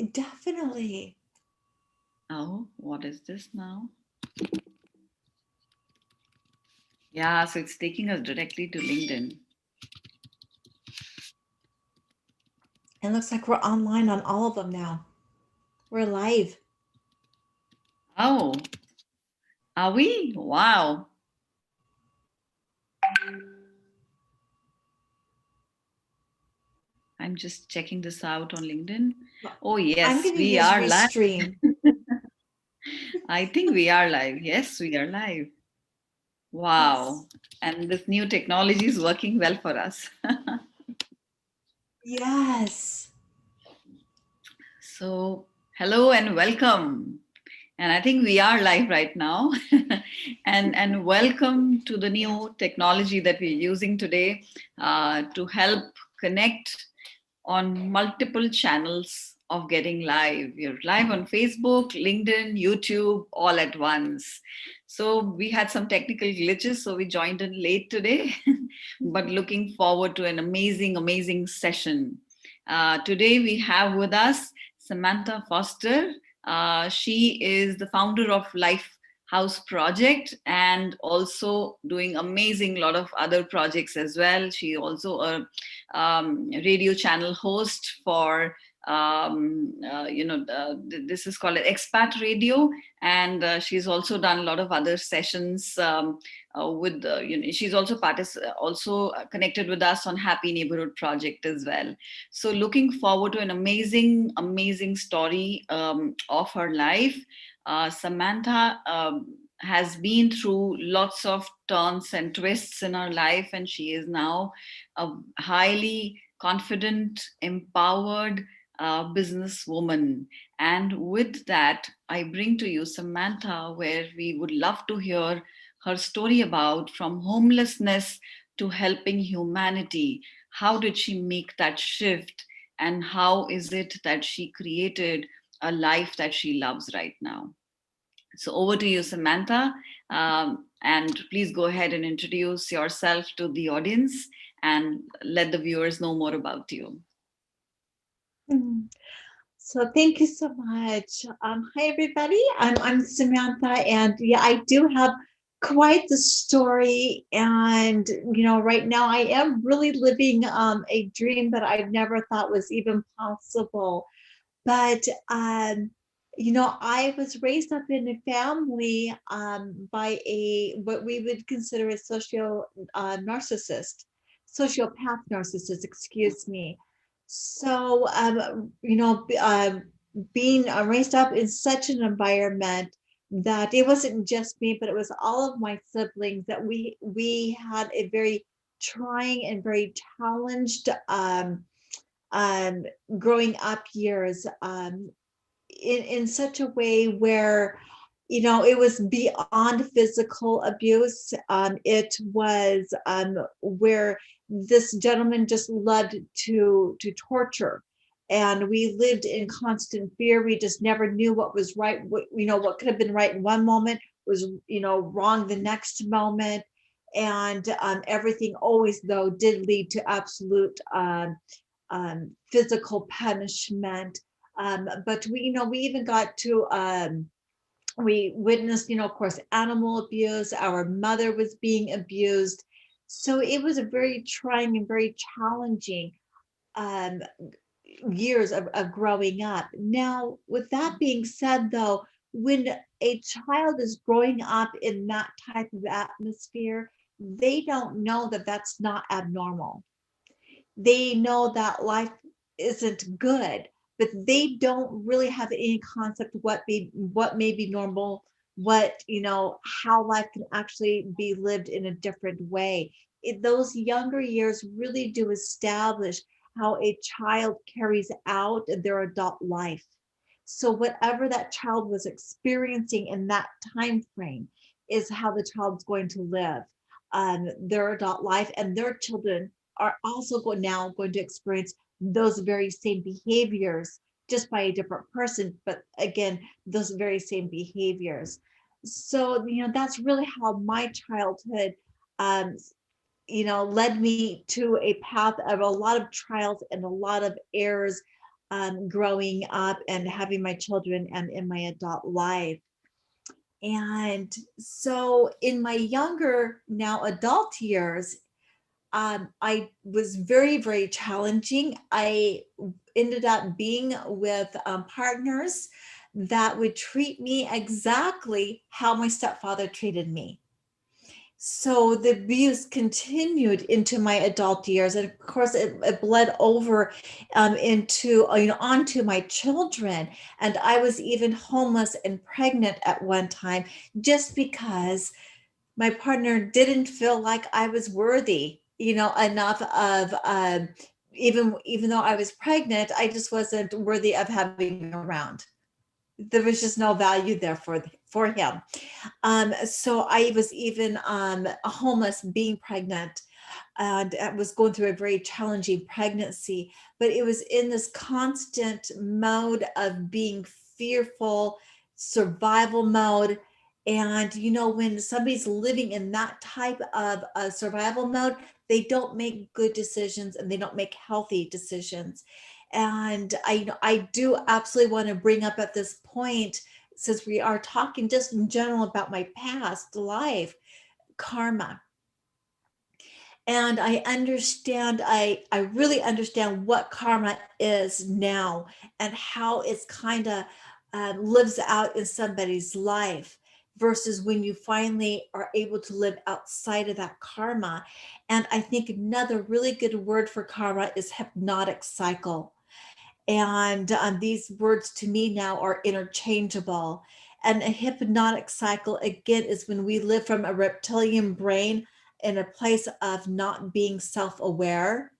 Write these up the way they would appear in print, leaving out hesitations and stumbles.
Definitely. Oh, what is this now? Yeah, so it's taking us directly to LinkedIn. It looks like we're online on all of them now. We're live. Oh, are we? Wow. I'm just checking this out on LinkedIn. Well, Oh, I'm yes, going to we use are live. Restream. I think we are live. Yes, we are live. Yes. Wow. And this new technology is working well for us. Yes. So, hello and welcome. And I think we are live right now. And welcome to the new technology that we're using today to help connect on multiple channels of getting live. We're live on Facebook, LinkedIn, YouTube, all at once. So we had some technical glitches, so we joined in late today, but looking forward to an amazing, amazing session. Today we have with us Samantha Foster. She is the founder of Life House Project and also doing amazing lot of other projects as well. She also a radio channel host for this is called expat radio, and she's also done a lot of other sessions with she's also also connected with us on Happy Neighborhood Project as well. So looking forward to an amazing amazing story of her life. Samantha has been through lots of turns and twists in her life, and she is now a highly confident, empowered businesswoman. And with that, I bring to you Samantha, where we would love to hear her story about from homelessness to helping humanity. How did she make that shift? And how is it that she created a life that she loves right now? So over to you, Samantha. And please go ahead and introduce yourself to the audience and let the viewers know more about you. Mm. So thank you so much. Hi everybody. I'm Samantha, and yeah, I do have quite the story. And right now I am really living a dream that I've never thought was even possible. But I was raised up in a family by a what we would consider a sociopath narcissist, excuse me. So being raised up in such an environment that it wasn't just me, but it was all of my siblings, that we had a very trying and very challenged um, growing up years, in such a way where it was beyond physical abuse. It was where this gentleman just loved to torture, and we lived in constant fear. We just never knew what was right. What could have been right in one moment was wrong the next moment. And everything always, though, did lead to absolute physical punishment. But we even got to, we witnessed, of course, animal abuse. Our mother was being abused. So it was a very trying and very challenging um, years of growing up. Now, with that being said, though, when a child is growing up in that type of atmosphere, they don't know that that's not abnormal. They know that life isn't good, but they don't really have any concept of what may be normal, what how life can actually be lived in a different way. Those younger years really do establish how a child carries out their adult life. So whatever that child was experiencing in that time frame is how the child's going to live their adult life, and their children are also now going to experience those very same behaviors, just by a different person, but again, those very same behaviors. So that's really how my childhood um, led me to a path of a lot of trials and a lot of errors, growing up and having my children and in my adult life. And so in my younger, now adult years, I was very, very challenging. I ended up being with partners that would treat me exactly how my stepfather treated me. So the abuse continued into my adult years, and of course, it bled over into onto my children. And I was even homeless and pregnant at one time, just because my partner didn't feel like I was worthy, enough of even though I was pregnant, I just wasn't worthy of having around. There was just no value there for him. So I was even homeless being pregnant, and I was going through a very challenging pregnancy, but it was in this constant mode of being fearful, survival mode. And when somebody's living in that type of survival mode, they don't make good decisions and they don't make healthy decisions. And I do absolutely want to bring up at this point, since we are talking just in general about my past life, karma. And I really understand what karma is now, and how it's kind of lives out in somebody's life, versus when you finally are able to live outside of that karma. And I think another really good word for karma is hypnotic cycle. And these words to me now are interchangeable. And a hypnotic cycle, again, is when we live from a reptilian brain in a place of not being self aware.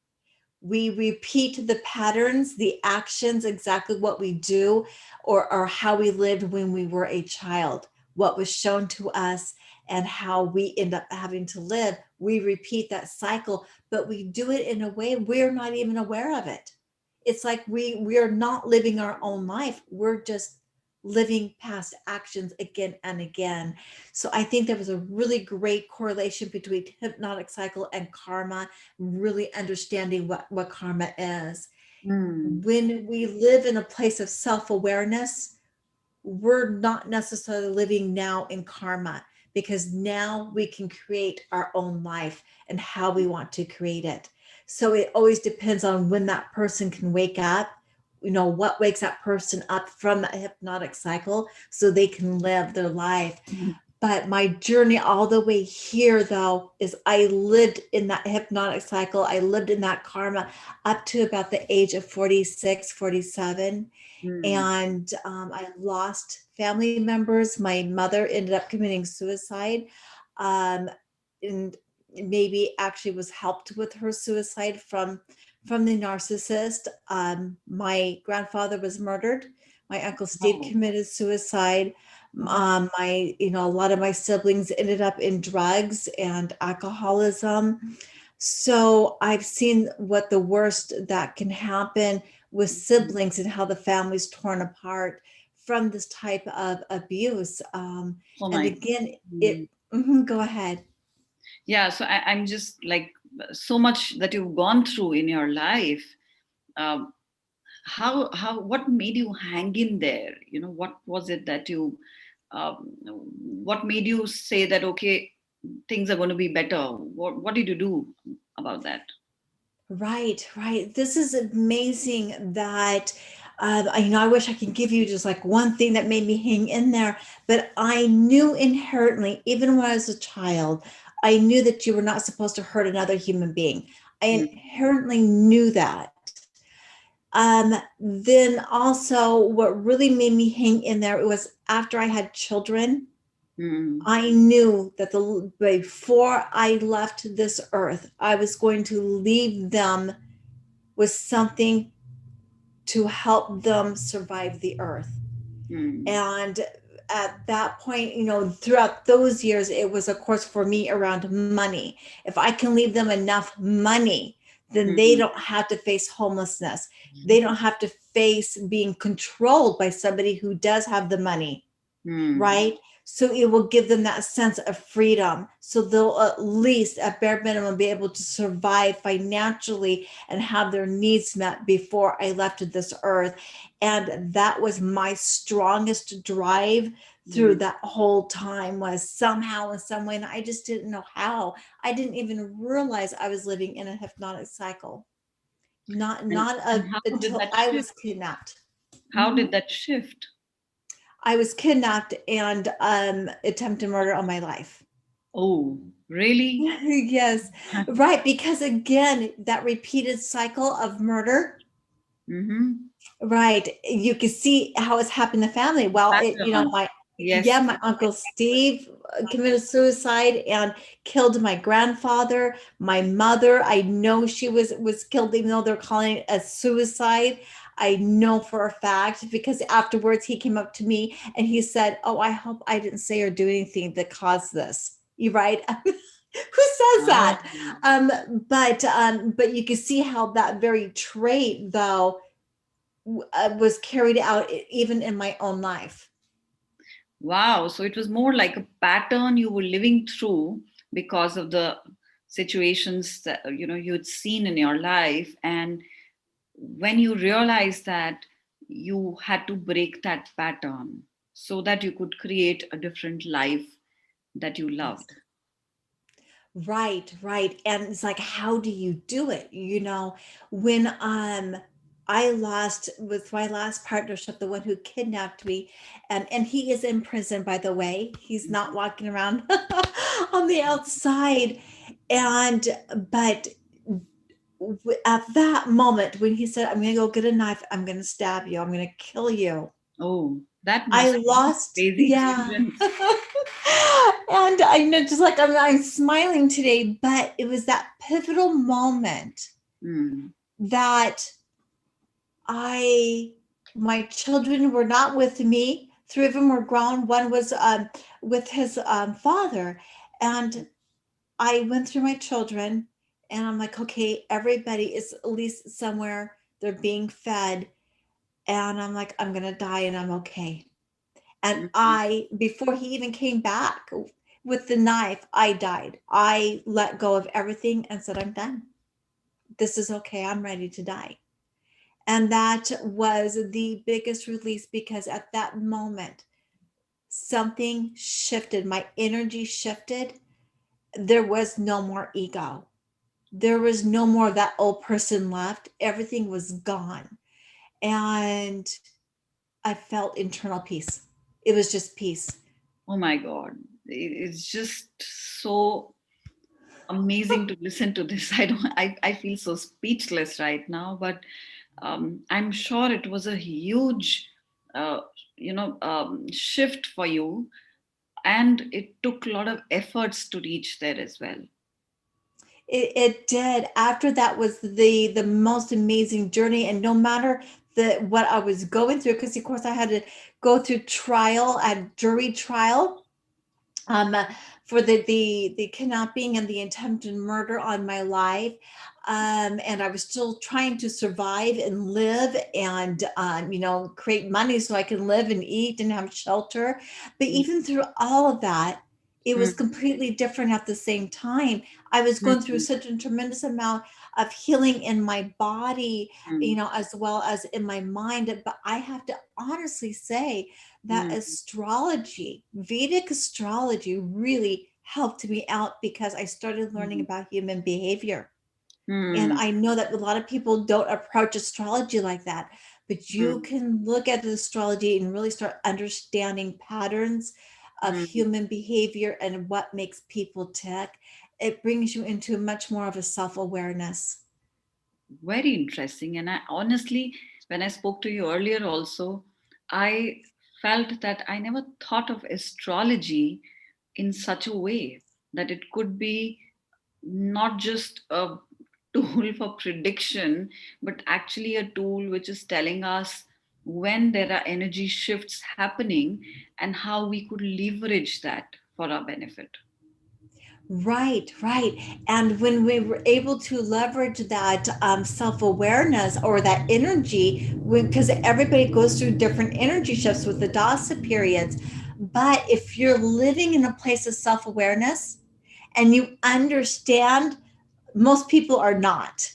We repeat the patterns, the actions, exactly what we do, or how we lived when we were a child, what was shown to us, and how we end up having to live. We repeat that cycle, but we do it in a way we're not even aware of it. It's like we are not living our own life. We're just living past actions again and again. So I think there was a really great correlation between hypnotic cycle and karma, really understanding what karma is. Mm. When we live in a place of self-awareness, we're not necessarily living now in karma, because now we can create our own life and how we want to create it. So it always depends on when that person can wake up, what wakes that person up from that hypnotic cycle so they can live their life. But my journey all the way here, though, is I lived in that hypnotic cycle. I lived in that karma up to about the age of 46, 47. Mm. And I lost family members. My mother ended up committing suicide, um, and maybe actually was helped with her suicide from the narcissist. My grandfather was murdered. My uncle Steve Oh, committed suicide. oh, My, a lot of my siblings ended up in drugs and alcoholism. So I've seen what the worst that can happen with siblings and how the family's torn apart from this type of abuse. oh And my. again, Mm. go ahead. Yeah, so I'm just like, so much that you've gone through in your life. Um, how what made you hang in there? What was it that you, what made you say that, okay, things are going to be better? What did you do about that? Right, right. This is amazing that I wish I could give you just like one thing that made me hang in there, but I knew inherently, even when I was a child, I knew that you were not supposed to hurt another human being. I Mm, inherently knew that. Then also, what really made me hang in there, it was after I had children. mm, I knew that before I left this earth, I was going to leave them with something to help them survive the earth. mm, And at that point, throughout those years, it was, of course, for me around money. If I can leave them enough money, then they mm, don't have to face homelessness. They don't have to face being controlled by somebody who does have the money, mm, right? So it will give them that sense of freedom. So they'll at least, at bare minimum, be able to survive financially and have their needs met before I left this earth. And that was my strongest drive through Mm. that whole time, was somehow in some way, and I just didn't know how. I didn't even realize I was living in a hypnotic cycle, And how did until that I shift? was kidnapped. How Mhm. did that shift? I was kidnapped and attempted murder on my life. Oh, really? Yes, right. Because again, that repeated cycle of murder, Mm-hmm. right? You can see how it's happened in the family. Well, Pattern. my, Yes. yeah, my uncle Steve committed suicide and killed my grandfather. My mother, I know she was killed, even though they're calling it a suicide. I know for a fact because afterwards he came up to me and he said, "Oh, I hope I didn't say or do anything that caused this." You right? Who says that? Oh. Um, but you can see how that very trait, though, was carried out even in my own life. Wow. So it was more like a pattern you were living through because of the situations that you'd seen in your life. And when you realized that, you had to break that pattern so that you could create a different life that you Yes. loved. Right, right. And it's like, how do you do it? When I lost with my last partnership, the one who kidnapped me, and he is in prison, by the way. He's not walking around on the outside. And but at that moment when he said, "I'm gonna go get a knife, I'm gonna stab you, I'm gonna kill you," Oh, that I must be a lost, crazy yeah. experience. And I know, just like I'm smiling today, but it was that pivotal moment Hmm. that I, my children were not with me. Three of them were grown. One was with his father. And I went through my children and I'm like, okay, everybody is at least somewhere. They're being fed. And I'm like, I'm going to die and I'm okay. And Mhm. before he even came back with the knife, I died. I let go of everything and said, I'm done. This is okay. I'm ready to die. And that was the biggest release because at that moment, something shifted. My energy shifted. There was no more ego. There was no more of that old person left. Everything was gone. And I felt internal peace. It was just peace. Oh my God. It's just so amazing to listen to this. I feel so speechless right now, but I'm sure it was a huge, uh, shift for you. And it took a lot of efforts to reach there as well. It did. After that was the most amazing journey, and no matter the what I was going through, because of course I had to go through trial at jury trial, um, uh, for the kidnapping and the attempted murder on my life. And I was still trying to survive and live and, create money so I can live and eat and have shelter. But even through all of that, it was Mm-hmm. completely different at the same time. I was going through Mm-hmm. such a tremendous amount of healing in my body, as well as in my mind. But I have to honestly say, that astrology, Vedic astrology, really helped me out because I started learning about human behavior. And Mm-hmm. I know that a lot of people don't approach astrology like that, but you can look at the astrology and really start understanding patterns of Mm-hmm. human behavior and what makes people tick. It brings you into much more of a self awareness. Very interesting. And I honestly, when I spoke to you earlier, also, I felt that I never thought of astrology in such a way that it could be not just a tool for prediction, but actually a tool which is telling us when there are energy shifts happening and how we could leverage that for our benefit. Right, right. And when we were able to leverage that self awareness or that energy, because everybody goes through different energy shifts with the DASA periods. But if you're living in a place of self-awareness and you understand, most people are not,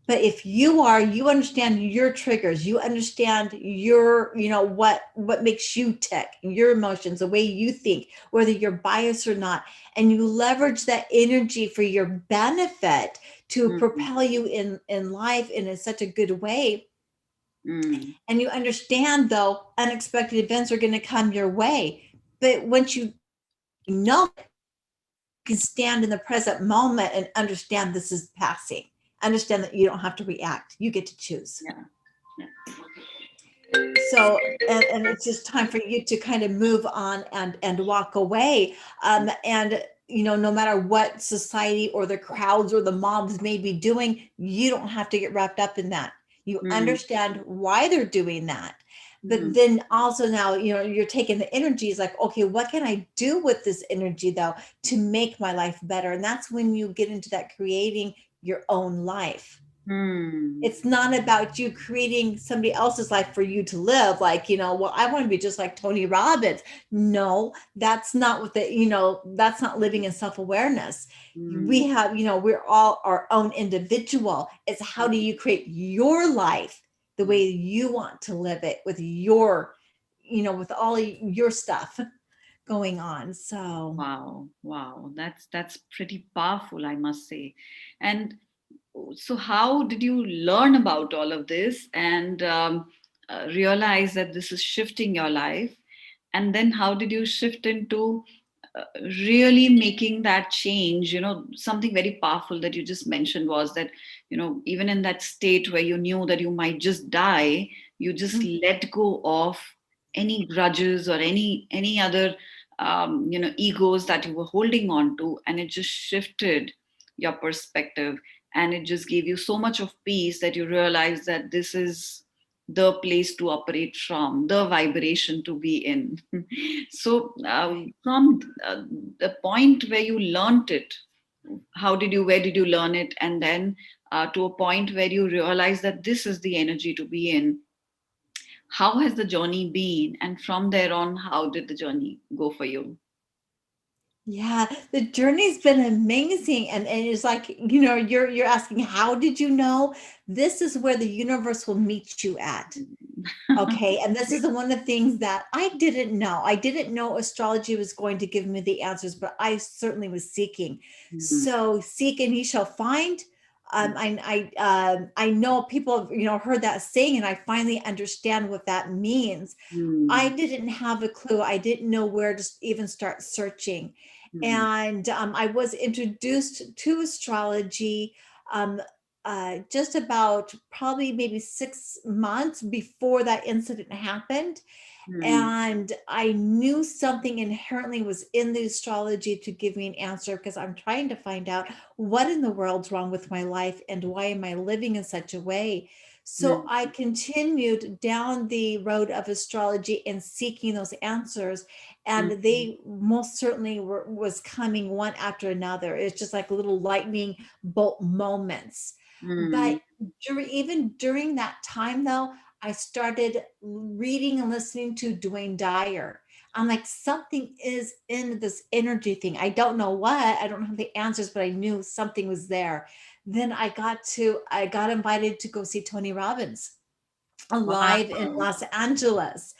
but if you are, you understand your triggers, you understand your, what makes you tick, your emotions, the way you think, whether you're biased or not, and you leverage that energy for your benefit to Mm, propel you in life in such a good way. mm, And you understand, though, unexpected events are going to come your way, but once you know it, you can stand in the present moment and understand this is passing. Understand that you don't have to react, you get to choose. yeah, yeah. So, and it's just time for you to kind of move on and walk away. And no matter what society or the crowds or the mobs may be doing, you don't have to get wrapped up in that. You Mm, understand why they're doing that. But mm, then also now, you're taking the energies like, okay, what can I do with this energy though to make my life better? And that's when you get into that creating your own life. mm. It's not about you creating somebody else's life for you to live, like, well, I want to be just like Tony Robbins. No, that's not what that's not living in self-awareness. We Mm, have, we're all our own individual. It's how do mm, you create your life the mm. way you want to live it with your, with all your stuff going on. So Wow, wow, that's pretty powerful, I must say. And so, how did you learn about all of this and realize that this is shifting your life? And then, how did you shift into really making that change? Something very powerful that you just mentioned was that, even in that state where you knew that you might just die, you just let go of any grudges or any other egos that you were holding on to, and it just shifted your perspective, and it just gave you so much of peace that you realize that this is the place to operate from, the vibration to be in. So from the point where you learned it, where did you learn it, and then to a point where you realize that this is the energy to be in, how has the journey been, and from there on, how did the journey go for you? yeah, the journey's been amazing. And it's like, you're asking, how did you know? This is where the universe will meet you at. Okay. And this is one of the things that I didn't know. I didn't know astrology was going to give me the answers, but I certainly was seeking. Mm, So seek and ye shall find. I know people have, heard that saying, and I finally understand what that means. I mm, didn't have a clue. I didn't know where to even start searching. mm, And I was introduced to astrology um, just about probably maybe 6 months before that incident happened. mm, And I knew something inherently was in the astrology to give me an answer, because I'm trying to find out what in the world's wrong with my life and why am I living in such a way. So mm, I continued down the road of astrology and seeking those answers, mm, and they most certainly was coming one after another. It's just like little lightning bolt moments. But mm, even during that time, though, I started reading and listening to Dwayne Dyer. I'm like, something is in this energy thing. I don't know what, I don't have the answers, but I knew something was there. Then I got invited to go see Tony Robbins live in wow. Los Angeles.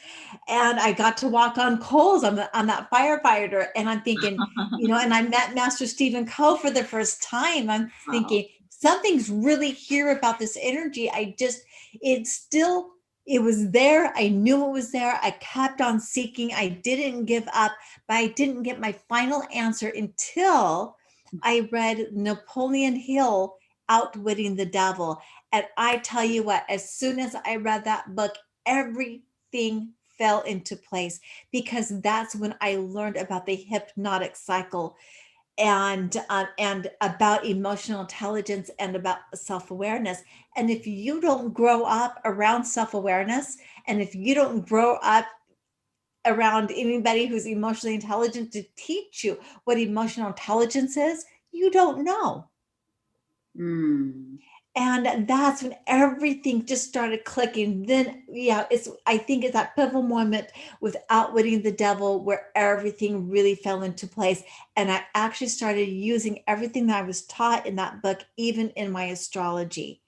And I got to walk on coals on that firefighter. And I'm thinking, and I met Master Stephen Coe for the first time. I'm Wow. thinking, something's really here about this energy. It's still, it was there. I knew it was there. I kept on seeking. I didn't give up, but I didn't get my final answer until I read Napoleon Hill, Outwitting the Devil. And I tell you what, as soon as I read that book, everything fell into place, because that's when I learned about the hypnotic cycle and about emotional intelligence and about self-awareness. And if you don't grow up around self-awareness, and if you don't grow up around anybody who's emotionally intelligent to teach you what emotional intelligence is, you don't know. Mm, And that's when everything just started clicking. Then, yeah, I think it's that pivotal moment with Outwitting the Devil where everything really fell into place. And I actually started using everything that I was taught in that book, even in my astrology,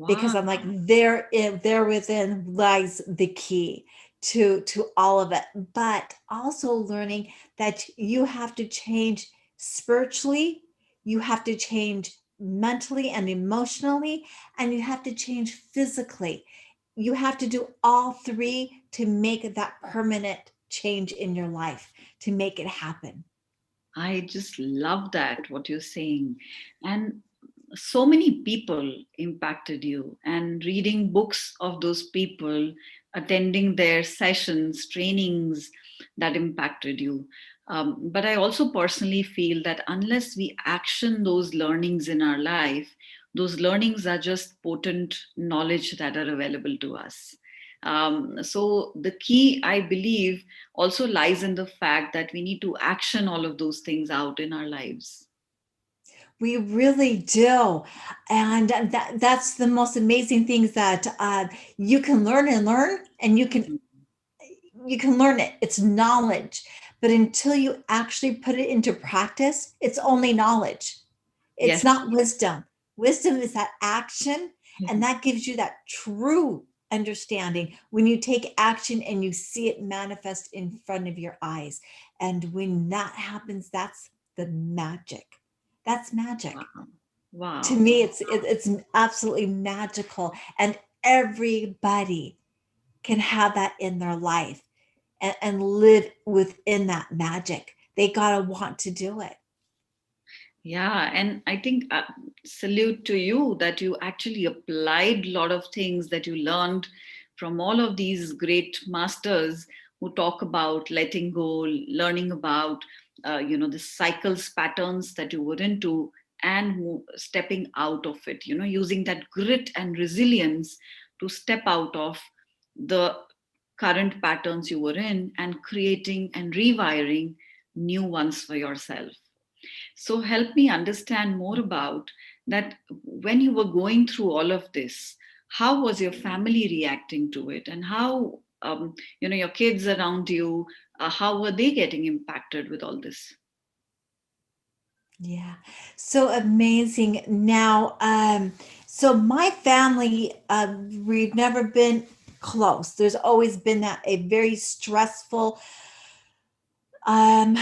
because Wow. I'm like, there within lies the key to all of it. But also learning that you have to change spiritually, you have to change mentally and emotionally, and you have to change physically. You have to do all three to make that permanent change in your life, to make it happen. I just love that, what you're saying. And so many people impacted you, and reading books of those people, attending their sessions, trainings that impacted you. But I also personally feel that unless we action those learnings in our life, those learnings are just potent knowledge that are available to us. So the key, I believe, also lies in the fact that we need to action all of those things out in our lives. We really do. And that's the most amazing things that you can learn and learn, and you can learn it. It's knowledge. But until you actually put it into practice, it's only knowledge. It's Yes. not wisdom. Wisdom is that action, and that gives you that true understanding when you take action and you see it manifest in front of your eyes. And when that happens, that's the magic. That's magic. Wow. To Wow. me, it's absolutely magical, and everybody can have that in their life, and live within that magic. They gotta want to do it. Yeah, and I think salute to you that you actually applied a lot of things that you learned from all of these great masters who talk about letting go, learning about the cycles, patterns that you were into, and stepping out of it. Using that grit and resilience to step out of the current patterns you were in and creating and rewiring new ones for yourself. So help me understand more about that. When you were going through all of this, how was your family reacting to it, and how your kids around you, how were they getting impacted with all this? Yeah. So amazing. Now, so my family, we've never been close. There's always been that a very stressful um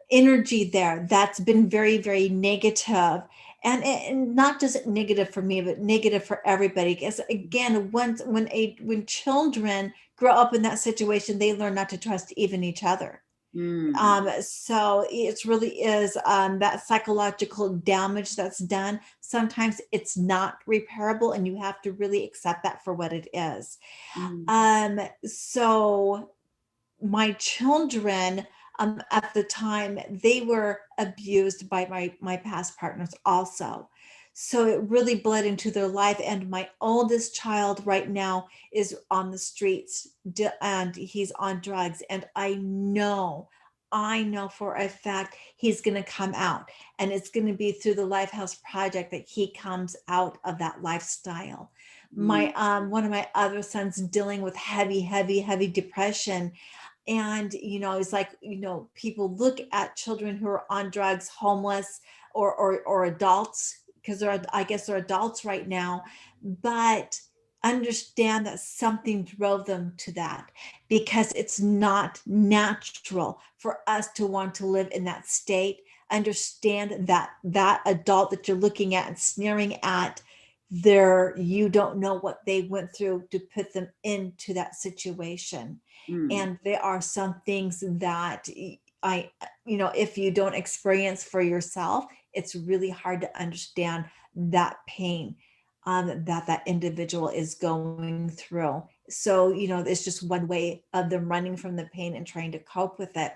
energy there that's been very, very negative. And not just negative for me, but negative for everybody. Because again, once when children grow up in that situation, they learn not to trust even each other. Mm, So it really is that psychological damage that's done. Sometimes it's not repairable, and you have to really accept that for what it is. mm, So my children, at the time, they were abused by my past partners also. So it really bled into their life. And my oldest child right now is on the streets, and he's on drugs. And I know for a fact he's going to come out, and it's going to be through the Lifehouse Project that he comes out of that lifestyle. mm, My One of my other sons dealing with heavy, heavy, heavy depression. And it's like, people look at children who are on drugs, homeless, or adults, because I guess they're adults right now, but understand that something drove them to that, because it's not natural for us to want to live in that state. Understand that that adult that you're looking at and sneering at, you don't know what they went through to put them into that situation. mm, And there are some things that I if you don't experience for yourself, it's really hard to understand that pain, that individual is going through. So it's just one way of them running from the pain and trying to cope with it.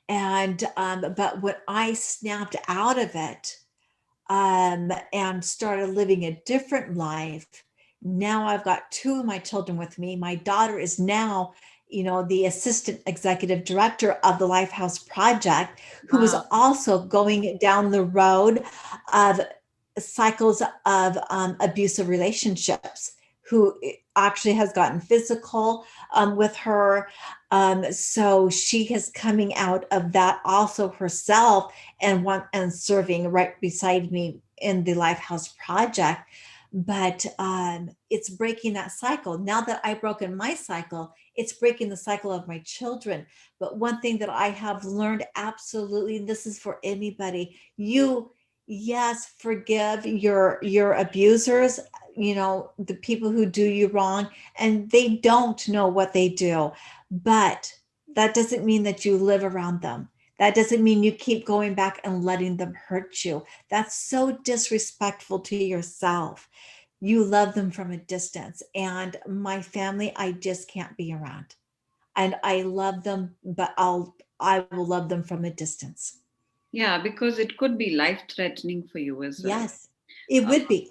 And but when I snapped out of it, and started living a different life. Now I've got two of my children with me. My daughter is now, the assistant executive director of the Lifehouse Project, who is wow. also going down the road of cycles of abusive relationships, who actually has gotten physical with her. So she is coming out of that also herself, and serving right beside me in the Lifehouse Project. But it's breaking that cycle. Now that I've broken my cycle, it's breaking the cycle of my children. But one thing that I have learned absolutely, and this is for anybody, you, yes, forgive your abusers, the people who do you wrong, and they don't know what they do. But that doesn't mean that you live around them. That doesn't mean you keep going back and letting them hurt you. That's so disrespectful to yourself. You love them from a distance. And my family, I just can't be around. And I love them, but I will love them from a distance. Yeah, because it could be life threatening for you as well. Yes, it Uh, would be.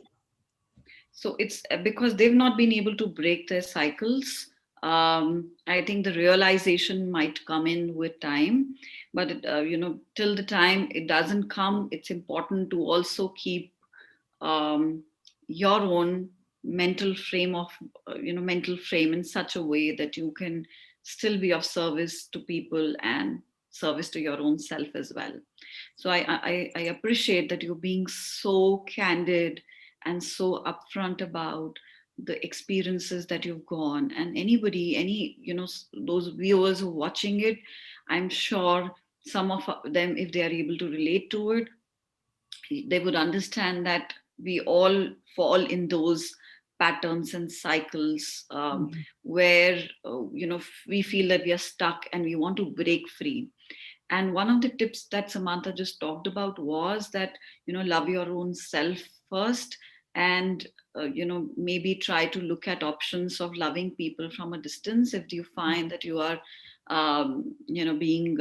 so it's because they've not been able to break their cycles. I think the realization might come in with time, but till the time it doesn't come, it's important to also keep um, your own mental frame in such a way that you can still be of service to people and service to your own self as well. So I appreciate that you're being so candid and so upfront about the experiences that you've gone. And anybody, those viewers who are watching it, I'm sure some of them, if they are able to relate to it, they would understand that we all fall in those patterns and cycles, Mhm. where we feel that we are stuck and we want to break free. And one of the tips that Samantha just talked about was that, love your own self first, and maybe try to look at options of loving people from a distance if you find that you are being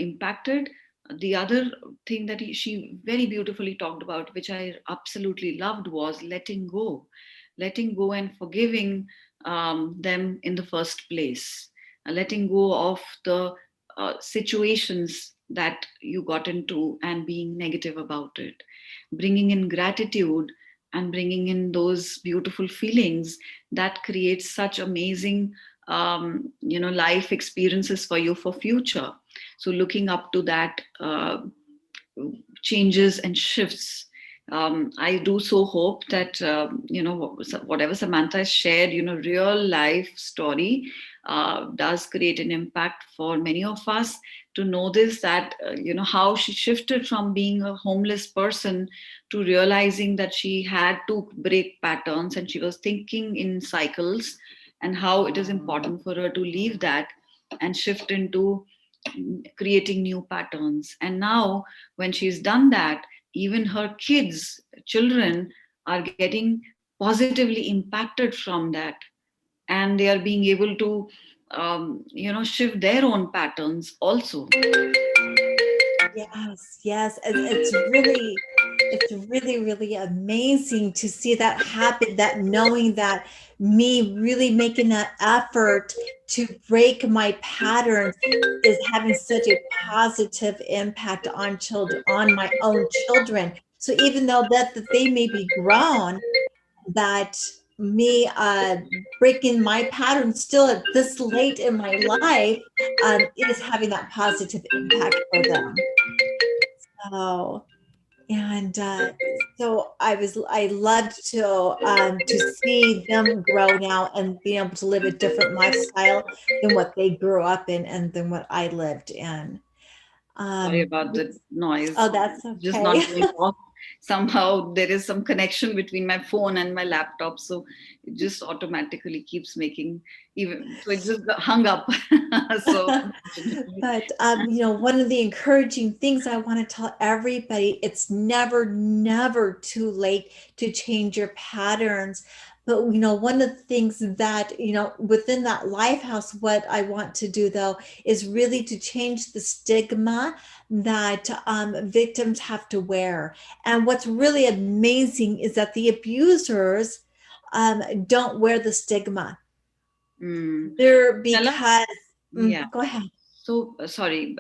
impacted. The other thing that she very beautifully talked about, which I absolutely loved, was letting go and forgiving them in the first place, letting go of the situations that you got into and being negative about it, bringing in gratitude and bringing in those beautiful feelings that create such amazing life experiences for you for future. So looking up to that changes and shifts. I do so hope that whatever Samantha has shared, real life story does create an impact for many of us to know this, that how she shifted from being a homeless person to realizing that she had to break patterns and she was thinking in cycles, and how it is important for her to leave that and shift into creating new patterns. And now, when she's done that, even her children are getting positively impacted from that, and they are being able to shift their own patterns also. Yes, yes. It's really, really amazing to see that happen, that knowing that me really making that effort to break my patterns is having such a positive impact on children, on my own children. So even though that they may be grown, that me breaking my pattern still at this late in my life is having that positive impact for them. Oh, and so I loved to see them grow now and being able to live a different lifestyle than what they grew up in and than what I lived in. Sorry about the It's, noise. oh, that's Just okay. not going off. Somehow there is some connection between my phone and my laptop, so it just automatically keeps making, even so it just hung up. So unfortunately, But one of the encouraging things I want to tell everybody, it's never, never too late to change your patterns. But one of the things that within that Lifehouse, what I want to do though is really to change the stigma that victims have to wear. And what's really amazing is that the abusers don't wear the stigma. mm. They're Tell us, because yeah. go ahead. So sorry.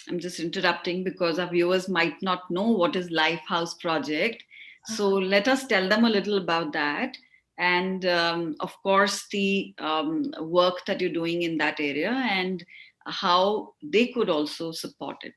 I'm just interrupting because our viewers might not know what is Lifehouse Project. So let us tell them a little about that. And of course, the work that you're doing in that area and how they could also support it.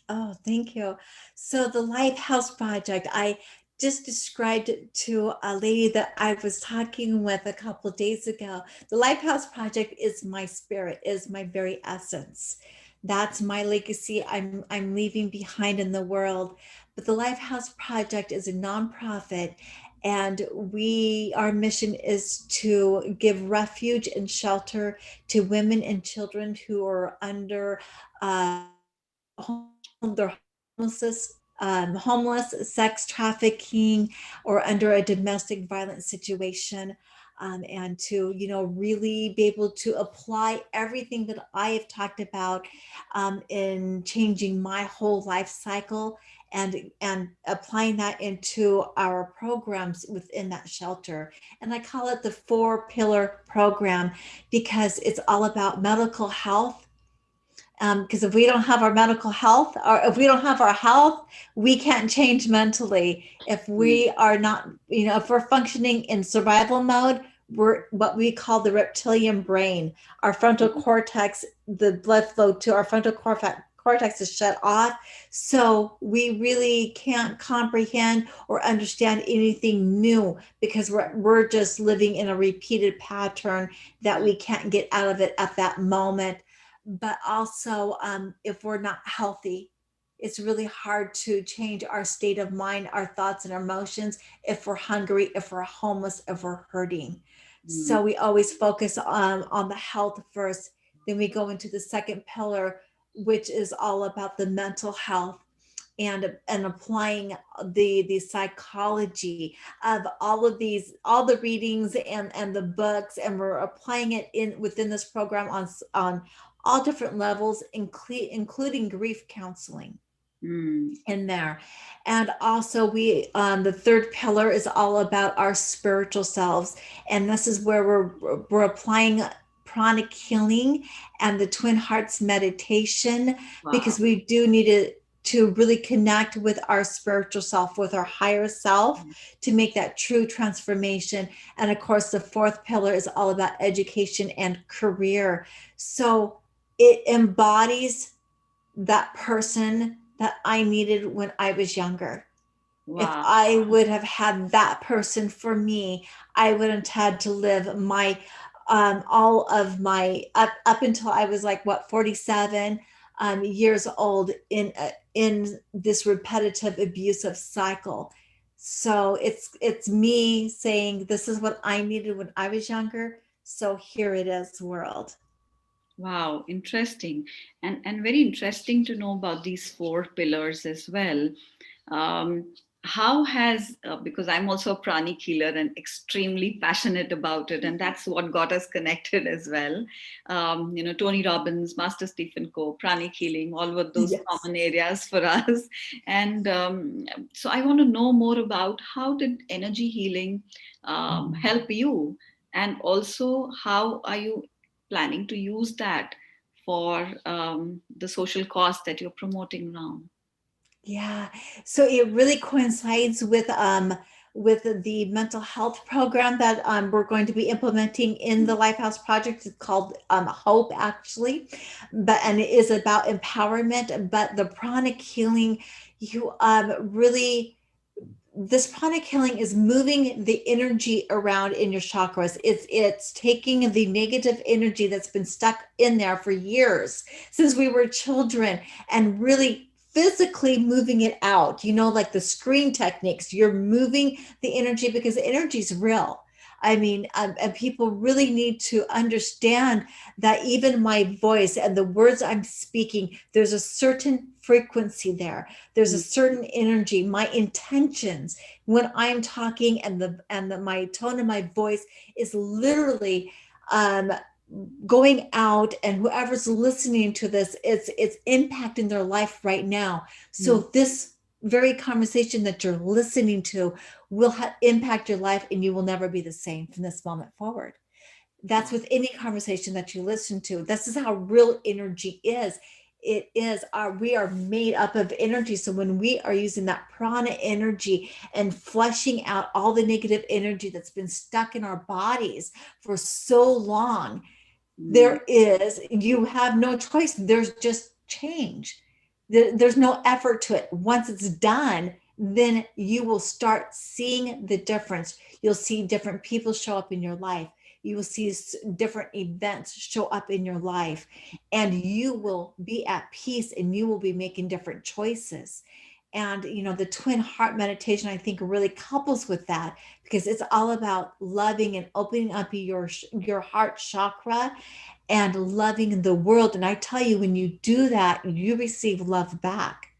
Oh, thank you. So the Lifehouse Project, I just described it to a lady that I was talking with a couple of days ago. The Lifehouse Project is my spirit, is my very essence. That's my legacy I'm leaving behind in the world. But the Lifehouse Project is a nonprofit, and we our mission is to give refuge and shelter to women and children who are under they're homeless, sex trafficking, or under a domestic violence situation. And to really be able to apply everything that I have talked about in changing my whole life cycle, and applying that into our programs within that shelter. And I call it the 4 pillar program because it's all about medical health, because if we don't have our medical health, or if we don't have our health, we can't change mentally. If Mm, we are not, if we're functioning in survival mode, we're what we call the reptilian brain. Our frontal mm, cortex, the blood flow to our frontal cortex is shut off. So we really can't comprehend or understand anything new because we're just living in a repeated pattern that mm, we can't get out of it at that moment. But also, if we're not healthy, it's really hard to change our state of mind, our thoughts and emotions, if we're hungry, if we're homeless, if we're hurting. mm, So we always focus on the health first. Then we go into the second pillar, which is all about the mental health, and applying the psychology of all the readings and the books, and we're applying it in within this program on all different levels, including grief counseling mm. in there. And also we the third pillar is all about our spiritual selves, and this is where we're applying pranic healing and the twin hearts meditation, Wow. because we do need to really connect with our spiritual self, with our higher self, to make that true transformation. And of course the fourth pillar is all about education and career. So it embodies that person that I needed when I was younger. If Wow. I would have had that person for me, I wouldn't have had to live my all of my up until I was like what 47 years old in this repetitive abusive cycle. So it's me saying this is what I needed when I was younger. So here it is, world. Wow, interesting, and very interesting to know about these 4 pillars as well. Um, how has because I'm also a pranic healer and extremely passionate about it, and that's what got us connected as well. Tony Robbins, Master Stephen Co, pranic healing, all were those Yes. common areas for us. And so I want to know more about how did energy healing help you, and also how are you planning to use that for the social cause that you're promoting now. Yeah. So it really coincides with the mental health program that we're going to be implementing in the Lifehouse Project. It's called Hope, actually, and it is about empowerment. But the pranic healing, you really this pranic healing is moving the energy around in your chakras. It's taking the negative energy that's been stuck in there for years since we were children, and really physically moving it out. Like the screen techniques, you're moving the energy because the energy is real. I mean, and people really need to understand that even my voice and the words I'm speaking, there's a certain frequency there. There's a Mm, certain energy, my intentions when I'm talking, and my tone of my voice is literally um going out, and whoever's listening to this, it's impacting their life right now. mm, So this very conversation that you're listening to will impact your life, and you will never be the same from this moment forward. That's wow. with any conversation that you listen to. This is how real energy is. it is our, we are made up of energy. So when we are using that prana energy and flushing out all the negative energy that's been stuck in our bodies for so long, Mm, there is, you have no choice. There's just change. There's no effort to it. Once it's done, then you will start seeing the difference. You'll see different people show up in your life. You will see different events show up in your life, and you will be at peace and you will be making different choices. And the twin heart meditation, I think, really couples with that, because it's all about loving and opening up your heart chakra and loving the world. And I tell you, when you do that, you receive love back.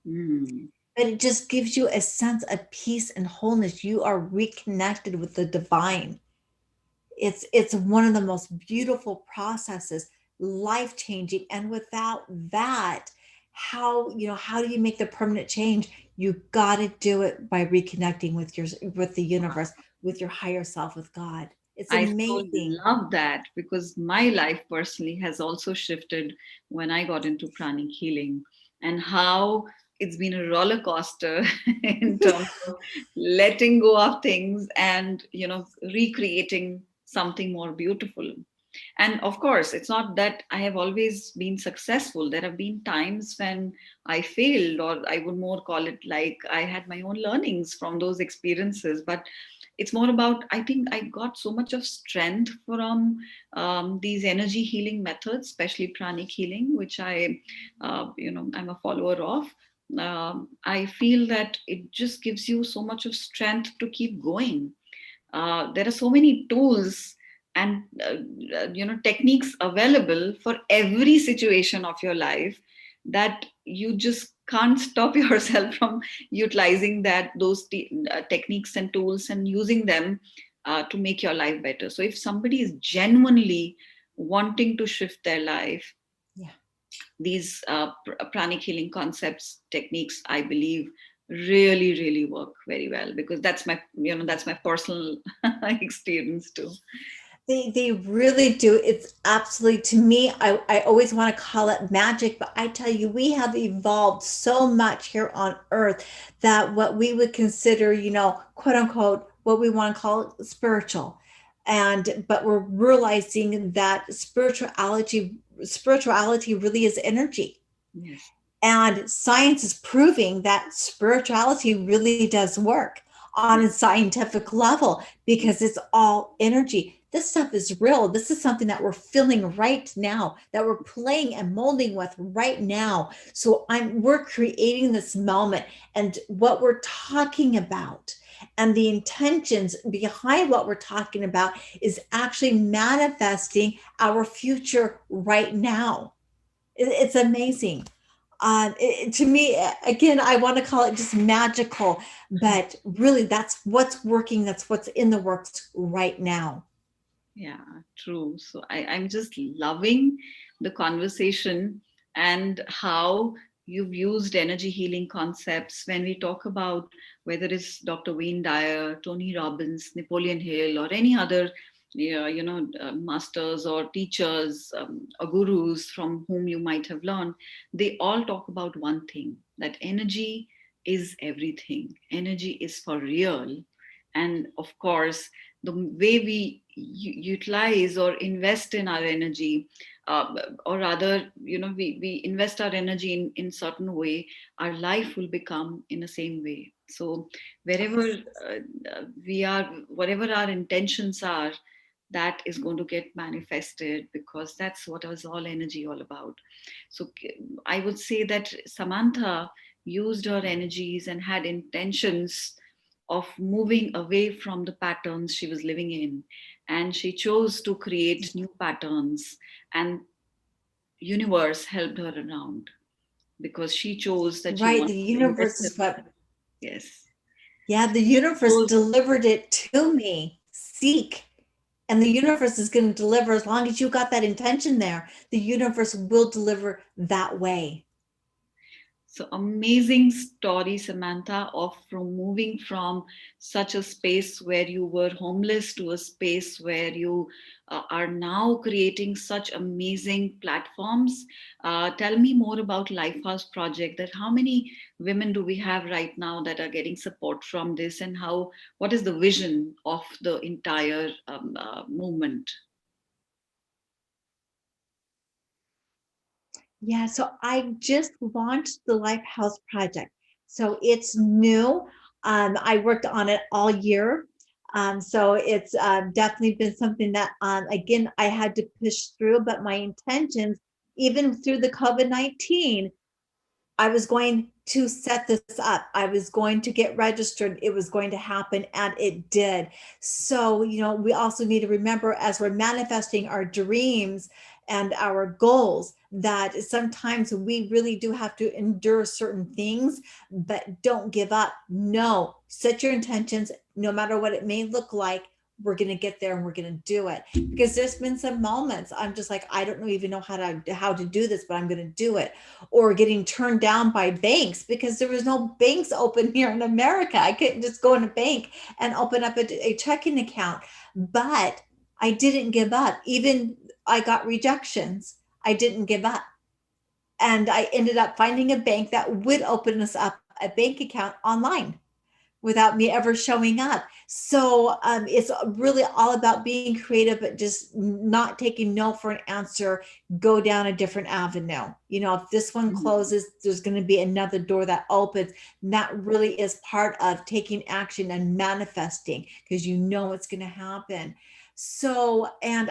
mm. But it just gives you a sense of peace and wholeness. You are reconnected with the divine. It's one of the most beautiful processes, life changing. And without that, how do you make the permanent change? You got to do it by reconnecting with the universe, with your higher self, with God. It's I so amazing. love that because my life personally has also shifted when I got into pranic healing, and how it's been a roller coaster in terms of letting go of things and recreating something more beautiful. And of course, it's not that I have always been successful. There have been times when I failed, or I would more call it like I had my own learnings from those experiences. But it's more about, I think I got so much of strength from these energy healing methods, especially pranic healing, which I'm a follower of. I feel that it just gives you so much of strength to keep going. There are so many tools and techniques available for every situation of your life that you just can't stop yourself from utilizing those techniques and tools and using them to make your life better. So if somebody is genuinely wanting to shift their life, Yeah. these pranic healing concepts, techniques, I believe really really work very well, because that's my personal experience too. They really do. It's absolutely, to me, I always want to call it magic, but I tell you, we have evolved so much here on earth that what we would consider, quote unquote, what we want to call spiritual. But we're realizing that spirituality really is energy. Yes. And science is proving that spirituality really does work on a Yeah. scientific level, because it's all energy. This stuff is real. This is something that we're feeling right now, that we're playing and molding with right now. So we're creating this moment, and what we're talking about and the intentions behind what we're talking about is actually manifesting our future right now. It's amazing. To me, again, I want to call it just magical, but really that's what's working. That's what's in the works right now. Yeah, true. So I'm just loving the conversation and how you've used energy healing concepts when we talk about whether it's Dr. Wayne Dyer, Tony Robbins, Napoleon Hill, or any other masters or teachers or gurus from whom you might have learned. They all talk about one thing, that energy is everything. Energy is for real. And of course, the way we utilize or invest in our energy, or rather, we invest our energy in certain way, our life will become in the same way. So wherever Yes. we are, whatever our intentions are, that is going to get manifested, because that's what is all energy all about. So I would say that Samantha used her energies and had intentions of moving away from the patterns she was living in, and she chose to create new patterns, and universe helped her around, because she chose that she Right. wanted The to invest universe in. is what, Yes. yeah, the universe Chose. delivered it to me. Seek. And the universe is going to deliver as long as you got that intention there. The universe will deliver that way. So amazing story, Samantha, of from moving from such a space where you were homeless to a space where you are now creating such amazing platforms. Tell me more about Lifehouse Project. That how many women do we have right now that are getting support from this, and how what is the vision of the entire movement? Yeah, so I just launched the Lifehouse project. So it's new. I worked on it all year. So it's definitely been something that, again, I had to push through, but my intentions, even through the COVID-19, I was going to set this up. I was going to get registered. It was going to happen, and it did. So, we also need to remember as we're manifesting our dreams and our goals that sometimes we really do have to endure certain things, but don't give up. No, set your intentions, no matter what it may look like. We're going to get there and we're going to do it, because there's been some moments I'm just like, I don't even know how to do this, but I'm going to do it. Or getting turned down by banks because there was no banks open here in America. I couldn't just go in a bank and open up a checking account. But I didn't give up. Even I got rejections. I didn't give up. And I ended up finding a bank that would open us up a bank account online without me ever showing up. So it's really all about being creative, but just not taking no for an answer. Go down a different avenue. If this one Mhm. closes, there's going to be another door that opens. And that really is part of taking action and manifesting, because it's going to happen. So, and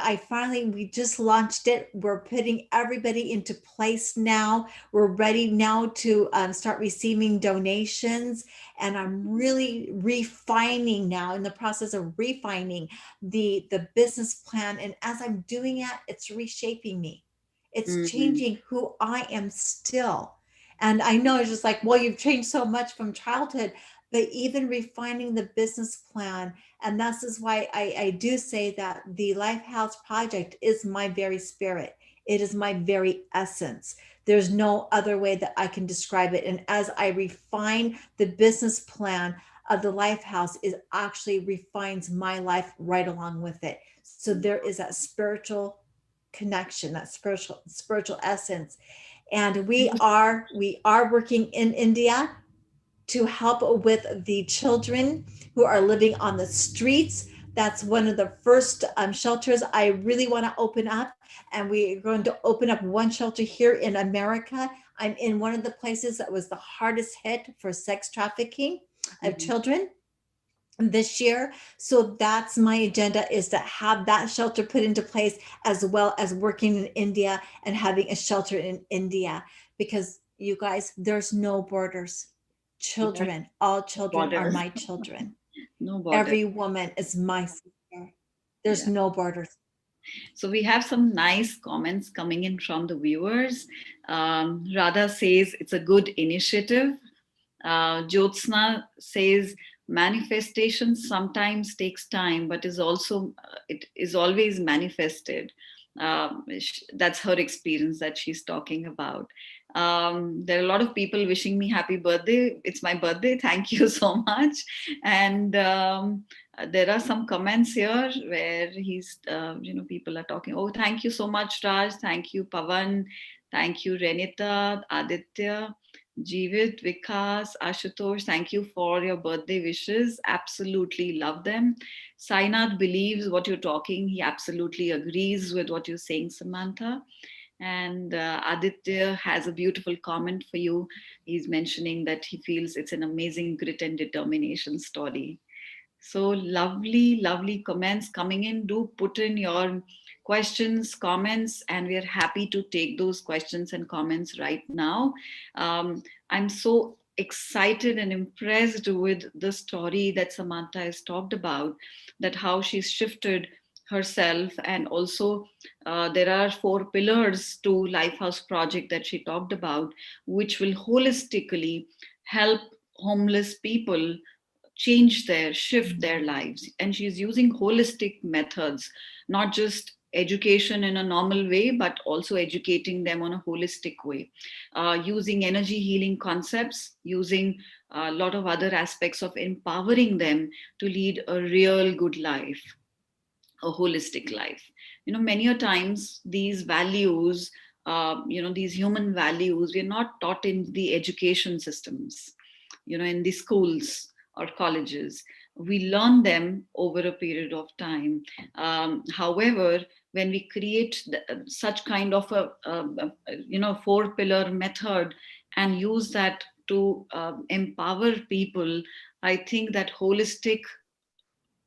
we just launched it. We're putting everybody into place now. We're ready now to start receiving donations, and I'm really refining now, in the process of refining the business plan. And as I'm doing it, it's reshaping me. It's Mhm. changing who I am still. And I know it's just like, well, you've changed so much from childhood, but even refining the business plan. And this is why I do say that the Lifehouse Project is my very spirit. It is my very essence. There's no other way that I can describe it. And as I refine the business plan of the Lifehouse, it actually refines my life right along with it. So there is that spiritual connection, that spiritual essence. And we are working in India to help with the children who are living on the streets. That's one of the first shelters I really want to open up. And we're going to open up one shelter here in America. I'm in one of the places that was the hardest hit for sex trafficking of Mhm. children this year. So that's my agenda, is to have that shelter put into place, as well as working in India and having a shelter in India, because you guys, there's no borders. Yes, Children, all no children are borders. my children. No borders. Every woman is my sister. There's Yeah. no borders. So we have some nice comments coming in from the viewers. Radha says it's a good initiative. Jyotsna says manifestation sometimes takes time, but is also it is always manifested. That's her experience that she's talking about. There are a lot of people wishing me happy birthday. It's my birthday. Thank you so much. And there are some comments here where people are talking. Oh, thank you so much, Raj. Thank you, Pavan. Thank you, Renita, Aditya. Jeevit, Vikas, Ashutosh, thank you for your birthday wishes. Absolutely love them. Sainath believes what you're talking. He absolutely agrees with what you're saying, Samantha. And Aditya has a beautiful comment for you. He's mentioning that he feels it's an amazing grit and determination story. So lovely, lovely comments coming in. Do put in your questions, comments, and we're happy to take those questions and comments right now. I'm so excited and impressed with the story that Samantha has talked about, that how she's shifted herself. And also there are 4 pillars to Lifehouse project that she talked about, which will holistically help homeless people shift their lives. And she's using holistic methods, not just education in a normal way, but also educating them on a holistic way, using energy healing concepts, using a lot of other aspects of empowering them to lead a real good life, a holistic life. Many a times these values, these human values, we're not taught in the education systems, in the schools or colleges. We learn them over a period of time. However, when we create such kind of four pillar method and use that to empower people, I think that holistic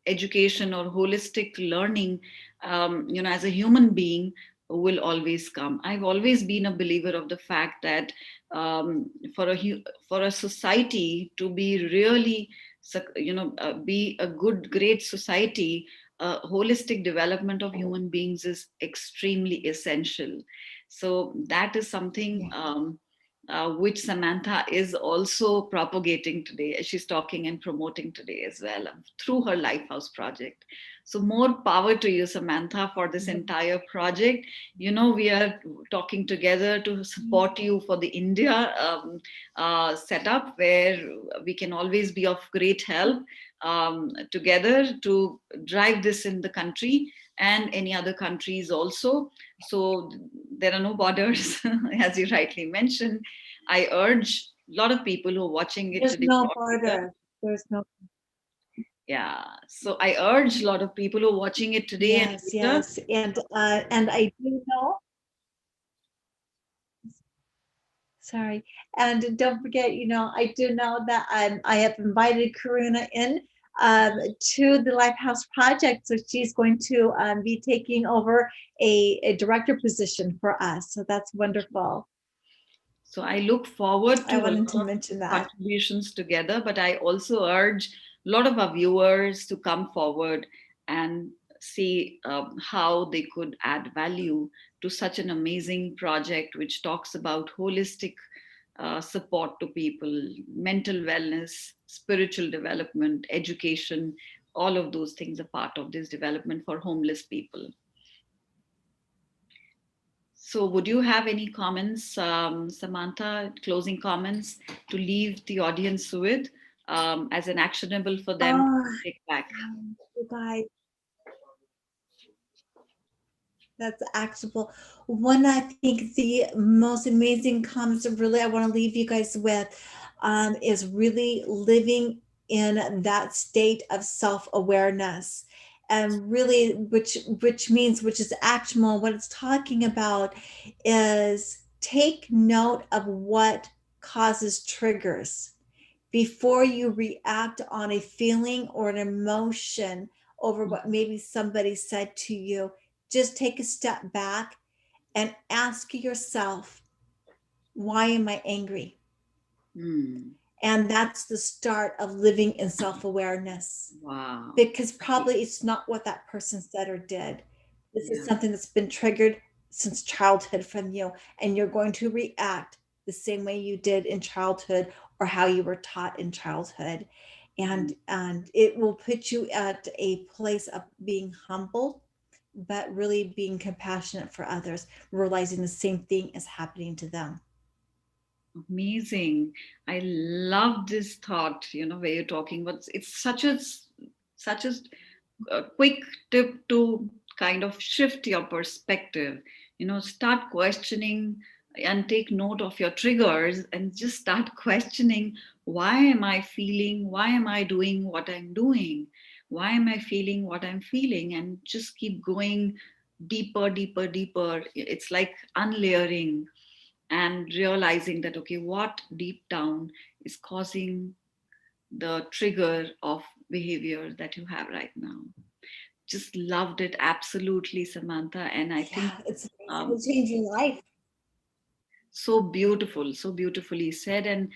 education or holistic learning, as a human being, will always come. I've always been a believer of the fact that, for a society to be really, be a good, great society, holistic development of human beings is extremely essential. So that is something, Yeah. which Samantha is also propagating today. She's talking and promoting today as well, through her Lifehouse project. So, more power to you, Samantha, for this entire project. We are talking together to support you for the India setup, where we can always be of great help, together to drive this in the country and any other countries also. So there are no borders, as you rightly mentioned. I urge a lot of people who are watching it There's today no or later. border. There's no. Yeah. So I urge a lot of people who are watching it today and Yes, later. yes, and I do know. Sorry, and don't forget, I do know that I have invited Karuna in to the Lifehouse Project, so she's going to be taking over a director position for us. So that's wonderful. So I look forward I to a wanted lot to of mention that. contributions together, but I also urge a lot of our viewers to come forward and see how they could add value to such an amazing project which talks about holistic support to people, mental wellness, spiritual development, education. All of those things are part of this development for homeless people. So, would you have any comments, Samantha, closing comments to leave the audience with, as an actionable for them to Oh, take back? you guys, that's actionable. One, I think the most amazing comments that really I want to leave you guys with is really living in that state of self-awareness. And really, which means, which is actionable, what it's talking about is take note of what causes triggers before you react on a feeling or an emotion over what maybe somebody said to you. Just take a step back and ask yourself, why am I angry? Hmm. And that's the start of living in self awareness, Wow. because probably it's not what that person said or did. This is Yeah. something that's been triggered since childhood from you, and you're going to react the same way you did in childhood or how you were taught in childhood. Hmm. And it will put you at a place of being humble, but really being compassionate for others, realizing the same thing is happening to them. Amazing. I love this thought, where you're talking about it's such a quick tip to kind of shift your perspective. Start questioning and take note of your triggers and just start questioning, why am I feeling, why am I doing what I'm doing? Why am I feeling what I'm feeling? And just keep going deeper, deeper, deeper. It's like unlayering and realizing that, okay, what deep down is causing the trigger of behavior that you have right now. Just loved it absolutely, Samantha. And I think, Yeah, it's amazing. um, It's changing life. so beautiful, so beautifully said. And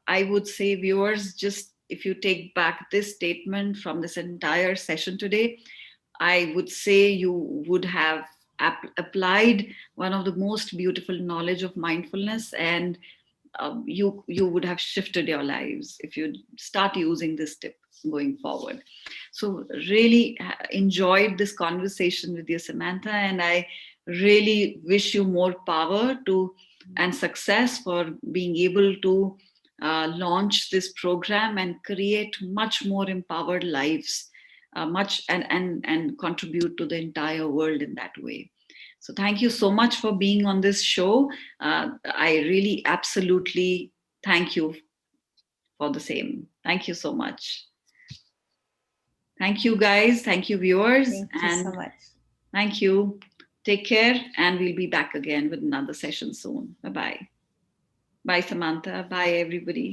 I would say, viewers, just if you take back this statement from this entire session today, I would say you would have applied one of the most beautiful knowledge of mindfulness, and you would have shifted your lives if you start using this tip. going forward. So really enjoyed this conversation with you, Samantha, and I really wish you more power to and success for being able to launch this program and create much more empowered lives, much and contribute to the entire world in that way. So thank you so much for being on this show. I really absolutely thank you for the same. Thank you so much. Thank you, guys. Thank you, viewers. Thank you so And much. thank you. Take care. And we'll be back again with another session soon. Bye bye. Bye, Samantha. Bye, everybody.